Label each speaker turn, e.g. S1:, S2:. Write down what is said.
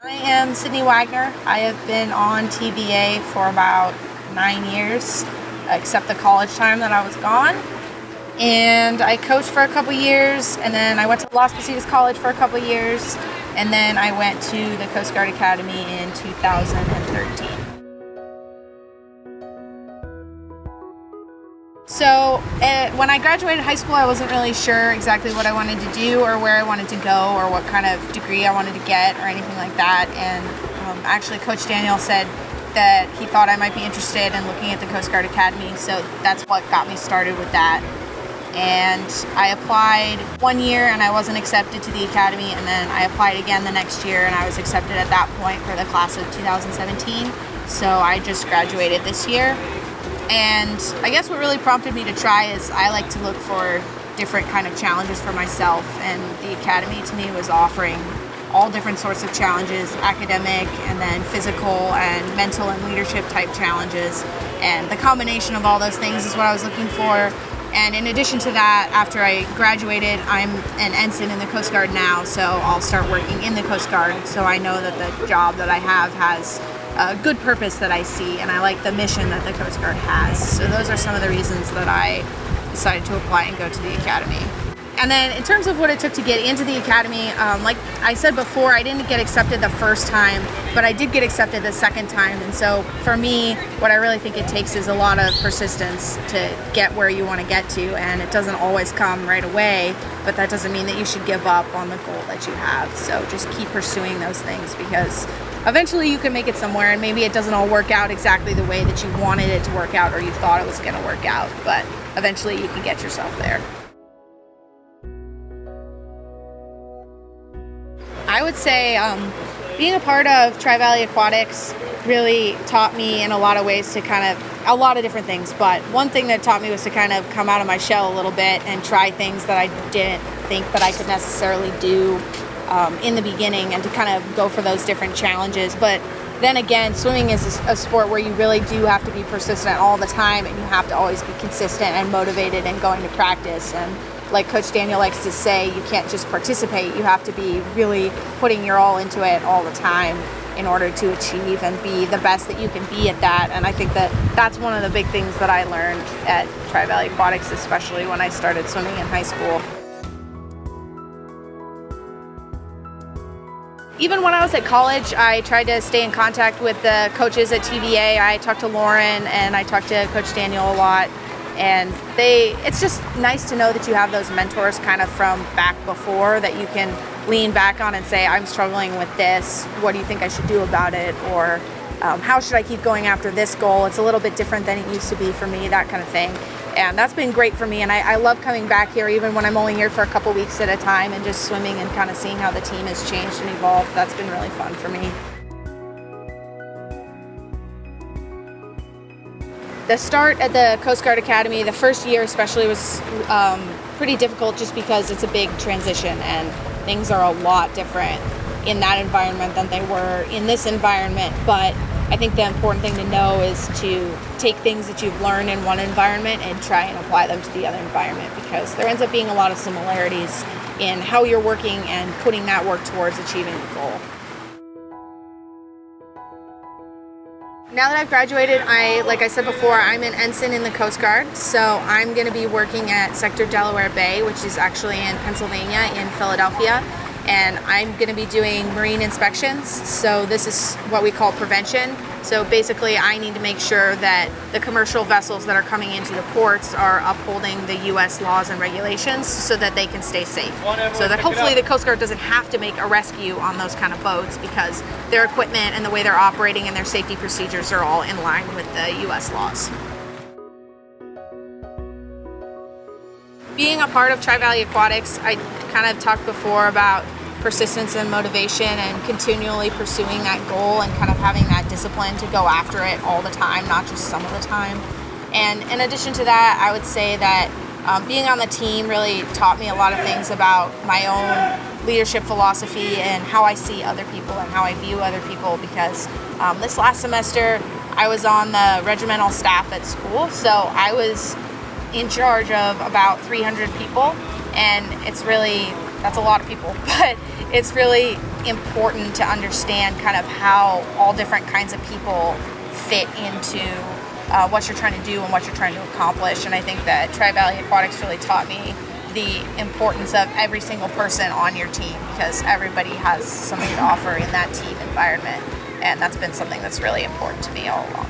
S1: I am Sydney Wagner. I have been on TVA for about 9 years, except the college time that I was gone. And I coached for a couple years, and then I went to Las Positas College for a couple years, and then I went to the Coast Guard Academy in 2013. So when I graduated high school, I wasn't really sure exactly what I wanted to do or where I wanted to go or what kind of degree I wanted to get or anything like that. And actually Coach Daniel said that he thought I might be interested in looking at the Coast Guard Academy. So that's what got me started with that. And I applied 1 year and I wasn't accepted to the academy, and then I applied again the next year and I was accepted at that point for the class of 2017. So I just graduated this year. And I guess what really prompted me to try is I like to look for different kind of challenges for myself, and the academy to me was offering all different sorts of challenges, academic and then physical and mental and leadership type challenges. And the combination of all those things is what I was looking for. And in addition to that, after I graduated, I'm an ensign in the Coast Guard now, so I'll start working in the Coast Guard. So I know that the job that I have has a good purpose that I see, and I like the mission that the Coast Guard has. So those are some of the reasons that I decided to apply and go to the academy. And then in terms of what it took to get into the academy, like I said before, I didn't get accepted the first time, but I did get accepted the second time. And so for me, what I really think it takes is a lot of persistence to get where you want to get to. And it doesn't always come right away, but that doesn't mean that you should give up on the goal that you have. So just keep pursuing those things, because eventually you can make it somewhere, and maybe it doesn't all work out exactly the way that you wanted it to work out or you thought it was going to work out, but eventually you can get yourself there. I would say being a part of Tri Valley Aquatics really taught me in a lot of ways to a lot of different things, but one thing that taught me was to kind of come out of my shell a little bit and try things that I didn't think that I could necessarily do in the beginning, and to kind of go for those different challenges. But then again, swimming is a sport where you really do have to be persistent all the time, and you have to always be consistent and motivated and going to practice. And like Coach Daniel likes to say, you can't just participate, you have to be really putting your all into it all the time in order to achieve and be the best that you can be at that. And I think that that's one of the big things that I learned at Tri Valley Aquatics, especially when I started swimming in high school. Even when I was at college, I tried to stay in contact with the coaches at TVA. I talked to Lauren and I talked to Coach Daniel a lot. And it's just nice to know that you have those mentors kind of from back before that you can lean back on and say, I'm struggling with this. What do you think I should do about it? Or how should I keep going after this goal? It's a little bit different than it used to be for me, that kind of thing. And that's been great for me. And I love coming back here, even when I'm only here for a couple weeks at a time, and just swimming and kind of seeing how the team has changed and evolved. That's been really fun for me. The start at the Coast Guard Academy, the first year especially, was pretty difficult, just because it's a big transition and things are a lot different in that environment than they were in this environment. But I think the important thing to know is to take things that you've learned in one environment and try and apply them to the other environment, because there ends up being a lot of similarities in how you're working and putting that work towards achieving the goal. Now that I've graduated, like I said before, I'm an ensign in the Coast Guard, so I'm going to be working at Sector Delaware Bay, which is actually in Pennsylvania, in Philadelphia, and I'm going to be doing marine inspections. So this is what we call prevention. So basically, I need to make sure that the commercial vessels that are coming into the ports are upholding the U.S. laws and regulations so that they can stay safe. So that hopefully the Coast Guard doesn't have to make a rescue on those kind of boats, because their equipment and the way they're operating and their safety procedures are all in line with the U.S. laws. Being a part of Tri Valley Aquatics, I kind of talked before about persistence and motivation and continually pursuing that goal and kind of having that discipline to go after it all the time, not just some of the time. And in addition to that, I would say that being on the team really taught me a lot of things about my own leadership philosophy and how I see other people and how I view other people, because this last semester I was on the regimental staff at school, so I was in charge of about 300 people, and it's really that's a lot of people, but it's really important to understand kind of how all different kinds of people fit into what you're trying to do and what you're trying to accomplish. And I think that Tri Valley Aquatics really taught me the importance of every single person on your team, because everybody has something to offer in that team environment, and that's been something that's really important to me all along.